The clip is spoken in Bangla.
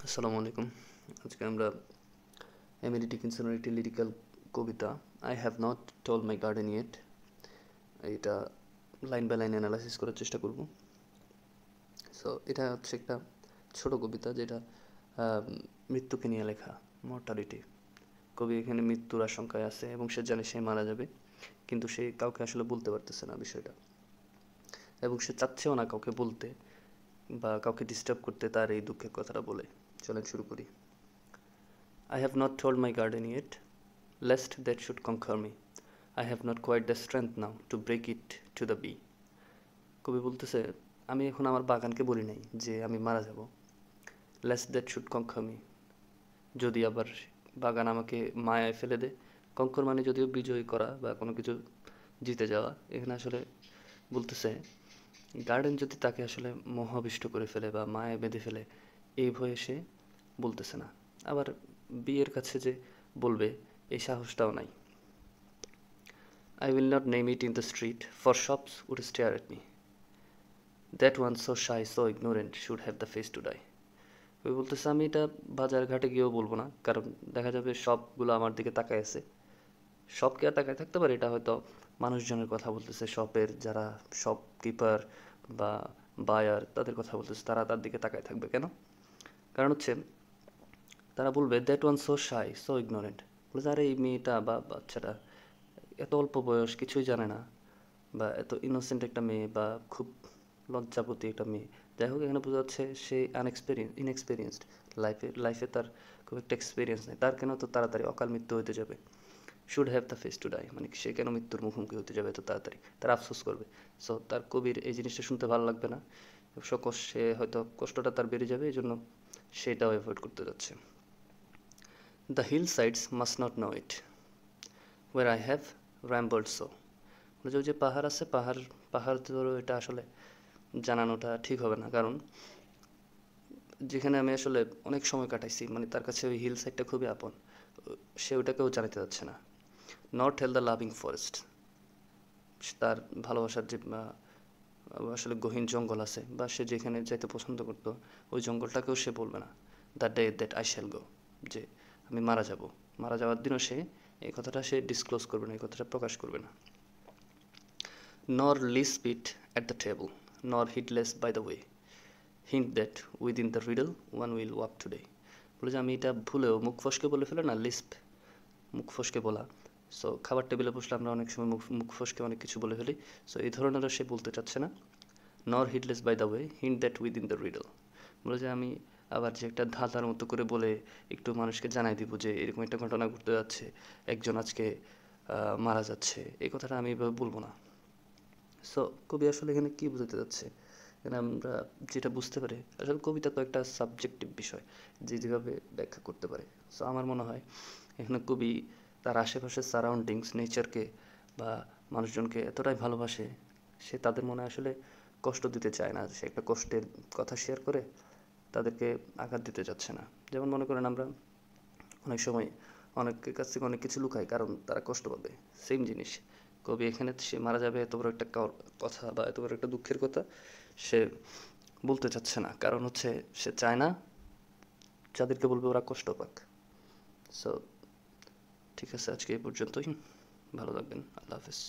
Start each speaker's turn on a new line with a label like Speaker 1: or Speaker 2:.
Speaker 1: আসসালামু আলাইকুম। আজকে আমরা এমিলি ডিকিনসনের একটি লিরিক্যাল কবিতা I have not told my garden yet, এটা লাইন বাই লাইন অ্যানালাইসিস করার চেষ্টা করব। সো এটা হচ্ছে একটা ছোট কবিতা যেটা মৃত্যুকে নিয়ে লেখা, মর্টালিটি। কবি এখানে মৃত্যুর আশঙ্কায় আছে এবং সে জানে সে মারা যাবে, কিন্তু সে কাউকে আসলে বলতে পারতেছে না বিষয়টা, এবং সে চাচ্ছেও না কাউকে বলতে বা কাউকে ডিস্টার্ব করতে তার এই দুঃখের কথাটা বলে। চলেন শুরু করি। I have not told my garden yet, lest that should conquer me. I have not quite the strength now to break it to the bee. কবি বলতেছে, আমি এখন আমার বাগানকে বলি নাই যে আমি মারা যাব, lest that should conquer me, যদি আবার বাগান আমাকে মায়ায় ফেলে দেয়। কঙ্কর মানে যদিও বিজয়ী করা বা কোনো কিছু জিতে যাওয়া, এখানে আসলে বলতেছে গার্ডেন যদি তাকে আসলে মোহাবিষ্ট করে ফেলে বা মায়ায় বেঁধে ফেলে, এই ভয়ে সে বলতেছে না। আবার বিয়ের কাছে যে বলবে এই সাহসটাও নাই। I will not name it in the street, for shops would stare at me. That one so shy, so ignorant, should have the face to die. ওই বলতেছে আমি এটা বাজার ঘাটে গিয়েও বলবো না, কারণ দেখা যাবে সবগুলো আমার দিকে তাকায় আছে। শপকে আর তাকায় থাকতে পারে, এটা হয়তো মানুষজনের কথা বলতেছে, শপের যারা শপকিপার বা বায়ার তাদের কথা বলতেছে, তারা তার দিকে তাকায় থাকবে কেন? কারণ হচ্ছে তারা বলবে that one so shy so ignorant, বলে আরে এই মেয়েটা বা বাচ্চাটা এত অল্প বয়স, কিছুই জানে না, বা এত ইনোসেন্ট একটা মেয়ে বা খুব লজ্জাপতি একটা মেয়ে। যাই হোক, এখানে বোঝা যাচ্ছে সে ইনএক্সপিরিয়েন্সড, লাইফে তার খুব একটা এক্সপিরিয়েন্স নেই, তার কেন তো তাড়াতাড়ি অকাল মৃত্যু হতে যাবে। Should have the face to die, মানে সে কেন মৃত্যুর মুখোমুখি হতে যাবে এত তাড়াতাড়ি, তার আফসোস করবে। সো তার কবির এই জিনিসটা শুনতে ভালো লাগবে না, সে হয়তো কষ্টটা তার বেড়ে যাবে, এই জন্য সেটাও অ্যাভয়েড করতে যাচ্ছে। The hill sides must not know it, where I have rambled so. যে পাহাড় আছে, পাহাড় ধরো এটা আসলে জানানোটা ঠিক হবে না, কারণ যেখানে আমি আসলে অনেক সময় কাটাইছি, মানে তার কাছে ওই হিল সাইডটা খুবই আপন, সে ওটাকেও জানাতে যাচ্ছে না। Not tell the loving forest, তার ভালোবাসার যে আসলে গহীন জঙ্গল আছে বা সে যেখানে যাইতে পছন্দ করতো, ওই জঙ্গলটাকেও সে বলবে না। The day that I shall go, যে আমি মারা যাব, মারা যাওয়ার দিনও সে এই কথাটা সে ডিসক্লোজ করবে না, এই কথাটা প্রকাশ করবে না। Nor lisp it at the table, nor heedless by the way, hint that within the riddle one will walk today. বলে যে আমি এটা ভুলেও মুখ ফসকে বলে ফেলে না, লিস্প মুখ ফসকে বলা। সো খাবার টেবিলে বসলে আমরা অনেক সময় মুখ ফসকে অনেক কিছু বলে ফেলি, সো এই ধরনেরও সে বলতে চাচ্ছে না। Nor riddles by the way, hint that within the riddle, বলে যে আমি আবার যে একটা ধাঁধার মতো করে বলে একটু মানুষকে জানাই দিব যে এরকম একটা ঘটনা ঘটতে যাচ্ছে, একজন আজকে মারা যাচ্ছে, এই কথাটা আমি এভাবে বলবো না। সো কবি আসলে এখানে কী বোঝাতে যাচ্ছে, এখানে আমরা যেটা বুঝতে পারি, আসলে কবিতা তো একটা সাবজেক্টিভ বিষয়, যে যেভাবে ব্যাখ্যা করতে পারে। সো আমার মনে হয় এখানে কবি তার আশেপাশের সারাউন্ডিংস, নেচারকে বা মানুষজনকে এতটাই ভালোবাসে, সে তাদের মনে আসলে কষ্ট দিতে চায় না, সে একটা কষ্টের কথা শেয়ার করে তাদেরকে আঘাত দিতে যাচ্ছে না। যেমন মনে করেন আমরা অনেক সময় অনেকের কাছ থেকে অনেক কিছু লুকাই কারণ তারা কষ্ট পাবে, সেম জিনিস কবি এখানে, সে মারা যাবে এত বড় একটা কথা বা এত বড় একটা দুঃখের কথা সে বলতে চাচ্ছে না, কারণ হচ্ছে সে চায় না যাদেরকে বলবে ওরা কষ্ট পাক। সো ঠিক আছে, আজকে এই পর্যন্তই, ভালো থাকবেন, আল্লাহ হাফেজ।